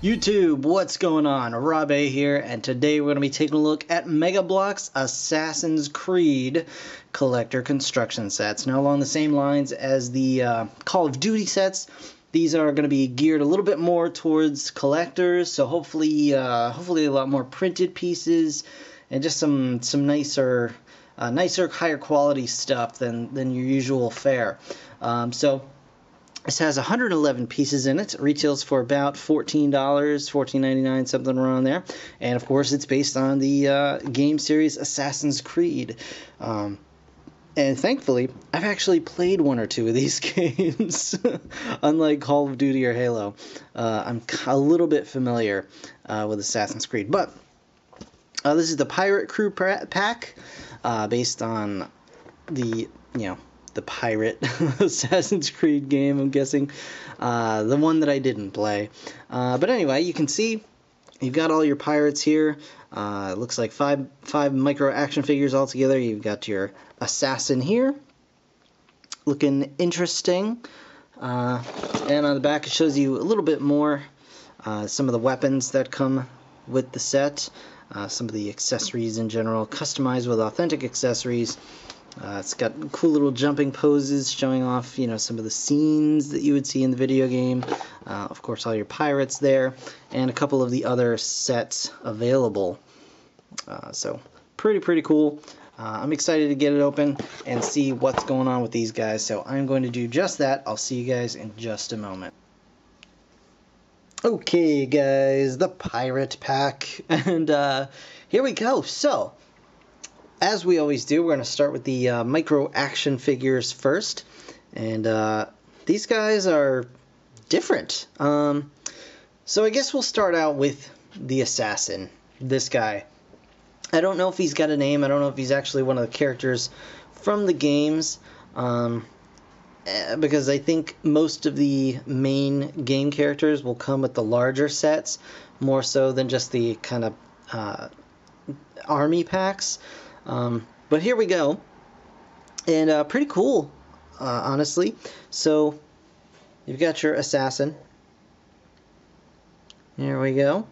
YouTube, what's going on? Rob A here, and today we're going to be taking a look at Mega Bloks Assassin's Creed collector construction sets. Now, along the same lines as the Call of Duty sets, these are going to be geared a little bit more towards collectors, so hopefully a lot more printed pieces and just some nicer, higher quality stuff than your usual fare. This has 111 pieces in it. It retails for about $14, $14.99, something around there. And of course, it's based on the game series Assassin's Creed. And thankfully, I've actually played one or two of these games, unlike Call of Duty or Halo. I'm a little bit familiar with Assassin's Creed. But this is the Pirate Crew pack, based on the, the pirate Assassin's Creed game, I'm guessing. The one that I didn't play. But anyway, you can see you've got all your pirates here. It looks like five micro action figures all together. You've got your assassin here, looking interesting. And on the back it shows you a little bit more, some of the weapons that come with the set, some of the accessories in general, customized with authentic accessories. It's got cool little jumping poses showing off, some of the scenes that you would see in the video game. Of course, all your pirates there, and a couple of the other sets available. So, pretty cool. I'm excited to get it open and see what's going on with these guys. So, I'm going to do just that. I'll see you guys in just a moment. Okay, guys, the pirate pack, and here we go. So, as we always do, we're going to start with the micro action figures first, and these guys are different. So I guess we'll start out with the assassin, this guy. I don't know if he's got a name. I don't know if he's actually one of the characters from the games, because I think most of the main game characters will come with the larger sets, more so than just the kind of army packs. But here we go, and pretty cool, honestly. So you've got your assassin. Here we go,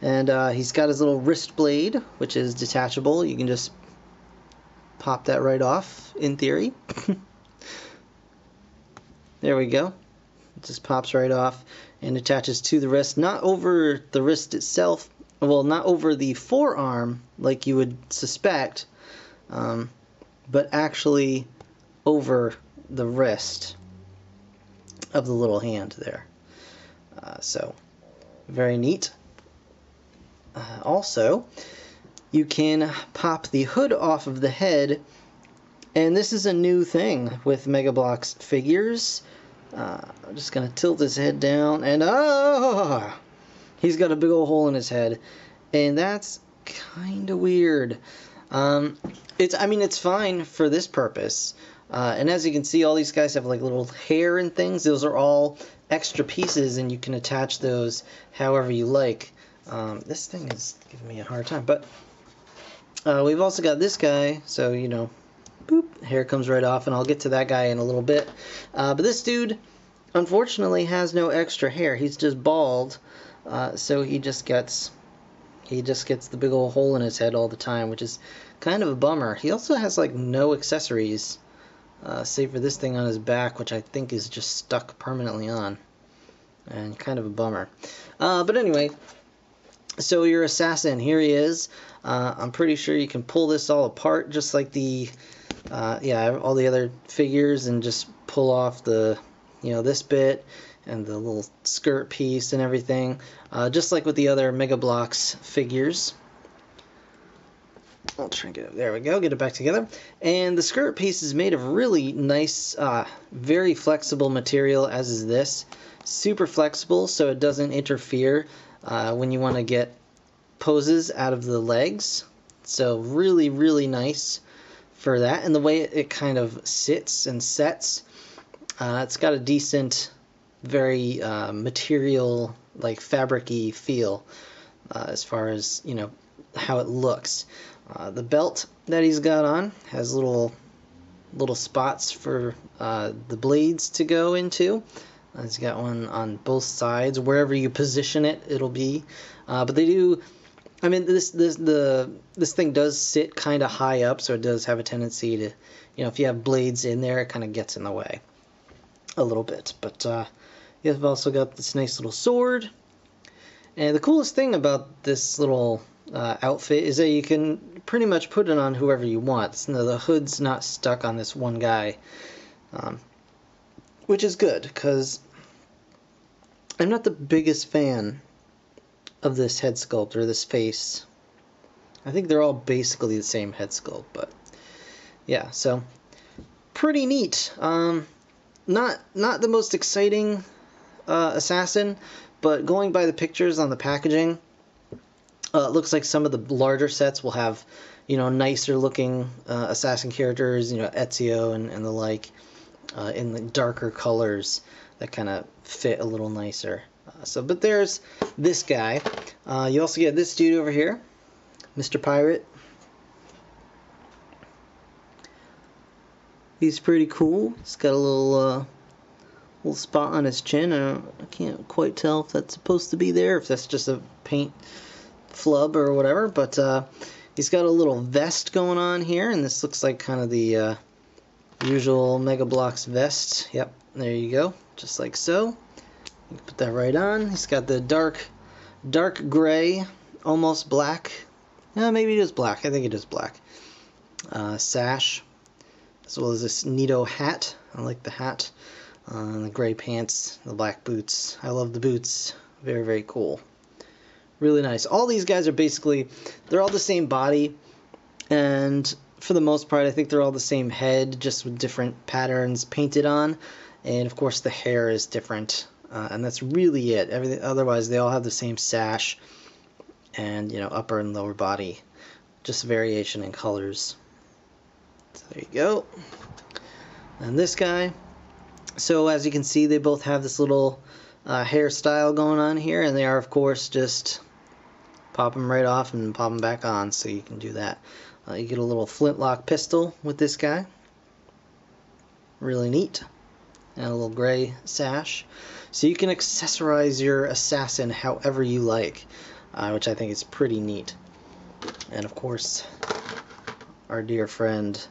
and he's got his little wrist blade, which is detachable. You can just pop that right off, in theory. There we go. It just pops right off and attaches to the wrist, not over the wrist itself. Well, not over the forearm like you would suspect, but actually over the wrist of the little hand there. So, very neat. Also, you can pop the hood off of the head, and this is a new thing with Mega Bloks figures. I'm just going to tilt his head down, and he's got a big old hole in his head, and that's kind of weird. It's fine for this purpose. And as you can see, all these guys have like little hair and things. Those are all extra pieces, and you can attach those however you like. This thing is giving me a hard time, but we've also got this guy, so boop, hair comes right off, and I'll get to that guy in a little bit. But this dude, unfortunately, has no extra hair. He's just bald, so he just gets the big old hole in his head all the time, which is kind of a bummer. He also has like no accessories, save for this thing on his back, which I think is just stuck permanently on, and kind of a bummer. But anyway, so your assassin, here he is. I'm pretty sure you can pull this all apart, just like the all the other figures, and just pull off the this bit and the little skirt piece and everything, just like with the other Mega Bloks figures. I'll try and get it. There we go. Get it back together. And the skirt piece is made of really nice, very flexible material, as is this. Super flexible, so it doesn't interfere when you want to get poses out of the legs. So really nice for that. And the way it kind of sits and sets, it's got a decent, very material, like fabric-y feel, as far as how it looks. The belt that he's got on has little spots for the blades to go into. It's got one on both sides. Wherever you position it, it'll be. But they do. I mean, this thing does sit kind of high up, so it does have a tendency to, if you have blades in there, it kind of gets in the way a little bit. But you've also got this nice little sword. And the coolest thing about this little outfit is that you can pretty much put it on whoever you want. So the hood's not stuck on this one guy, which is good, because I'm not the biggest fan of this head sculpt or this face. I think they're all basically the same head sculpt, but yeah, so pretty neat. Not the most exciting assassin, but going by the pictures on the packaging, it looks like some of the larger sets will have, nicer looking assassin characters, Ezio and the like, in the darker colors that kind of fit a little nicer. But there's this guy. You also get this dude over here, Mr. Pirate. He's pretty cool. He's got a little spot on his chin. I can't quite tell if that's supposed to be there, if that's just a paint flub or whatever. But he's got a little vest going on here, and this looks like kind of the usual Mega Bloks vest. Yep, there you go, just like so. You can put that right on. He's got the dark gray, almost black. Maybe it is black. I think it is black. Sash, as well as this neato hat. I like the hat. And the gray pants, the black boots. I love the boots. Very, very cool. Really nice. All these guys are basically, they're all the same body, and for the most part, I think they're all the same head, just with different patterns painted on, and of course the hair is different, and that's really it. Everything otherwise, they all have the same sash, and upper and lower body, just variation in colors. So there you go. And this guy. So as you can see, they both have this little hairstyle going on here, and they are, of course, just pop them right off and pop them back on, so you can do that. You get a little flintlock pistol with this guy. Really neat. And a little gray sash. So you can accessorize your assassin however you like, which I think is pretty neat. And of course, our dear friend,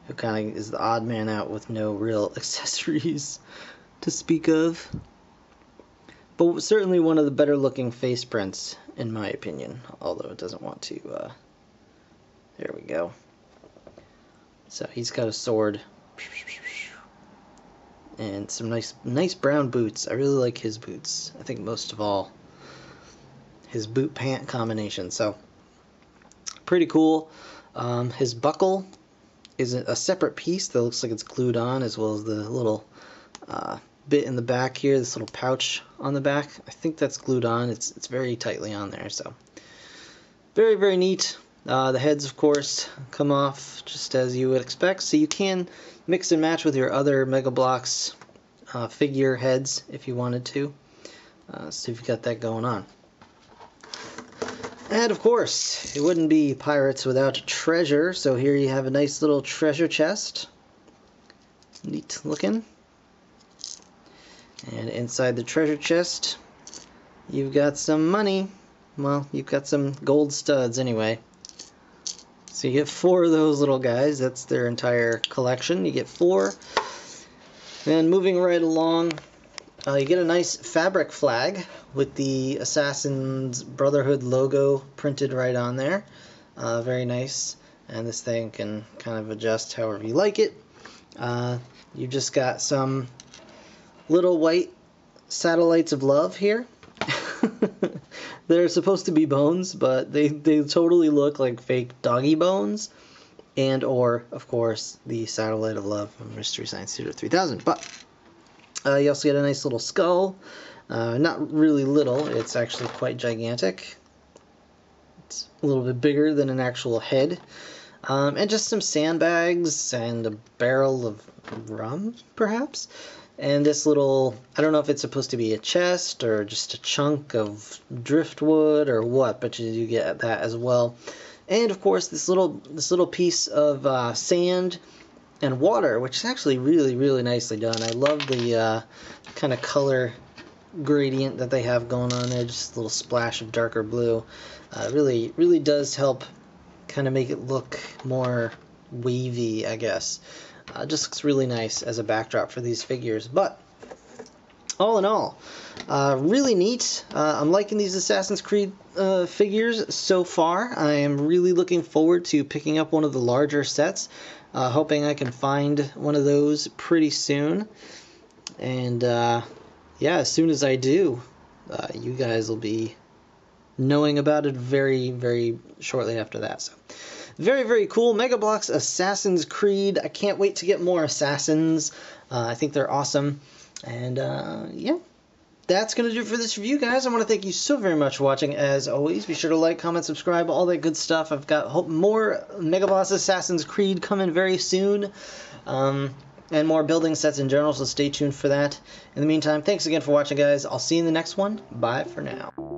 who kind of is the odd man out with no real accessories to speak of. But certainly one of the better looking face prints, in my opinion, although it doesn't want to. There we go. So he's got a sword. And some nice brown boots. I really like his boots. I think most of all, his boot pant combination. So, pretty cool. His buckle is a separate piece that looks like it's glued on, as well as the little bit in the back here, this little pouch on the back. I think that's glued on. It's very tightly on there, so very, very neat. The heads, of course, come off just as you would expect, so you can mix and match with your other Mega Bloks figure heads if you wanted to. So you've got that going on. And of course, it wouldn't be pirates without treasure, so here you have a nice little treasure chest. Neat looking. And inside the treasure chest, you've got some money. Well, you've got some gold studs anyway. So you get 4 of those little guys. That's their entire collection. You get 4. And moving right along, you get a nice fabric flag with the Assassin's Brotherhood logo printed right on there. Very nice. And this thing can kind of adjust however you like it. You've just got some little white satellites of love here. They're supposed to be bones, but they totally look like fake doggy bones. And or, of course, the satellite of love from Mystery Science Theater 3000. But you also get a nice little skull. Not really little, it's actually quite gigantic. It's a little bit bigger than an actual head. And just some sandbags and a barrel of rum, perhaps. And this little, I don't know if it's supposed to be a chest or just a chunk of driftwood or what, but you do get that as well. And of course, this little piece of sand and water, which is actually really, really nicely done. I love the kind of color gradient that they have going on there, just a little splash of darker blue. Really does help kind of make it look more wavy, I guess. Just looks really nice as a backdrop for these figures. But all in all, really neat. I'm liking these Assassin's Creed figures so far. I am really looking forward to picking up one of the larger sets, hoping I can find one of those pretty soon. And yeah, as soon as I do, you guys will be knowing about it very, very shortly after that. So, very, very cool. Mega Bloks Assassin's Creed. I can't wait to get more Assassins. I think they're awesome. And yeah, that's going to do it for this review, guys. I want to thank you so very much for watching. As always, be sure to like, comment, subscribe, all that good stuff. I've got more Mega Bloks Assassin's Creed coming very soon. And more building sets in general, so stay tuned for that. In the meantime, thanks again for watching, guys. I'll see you in the next one. Bye for now.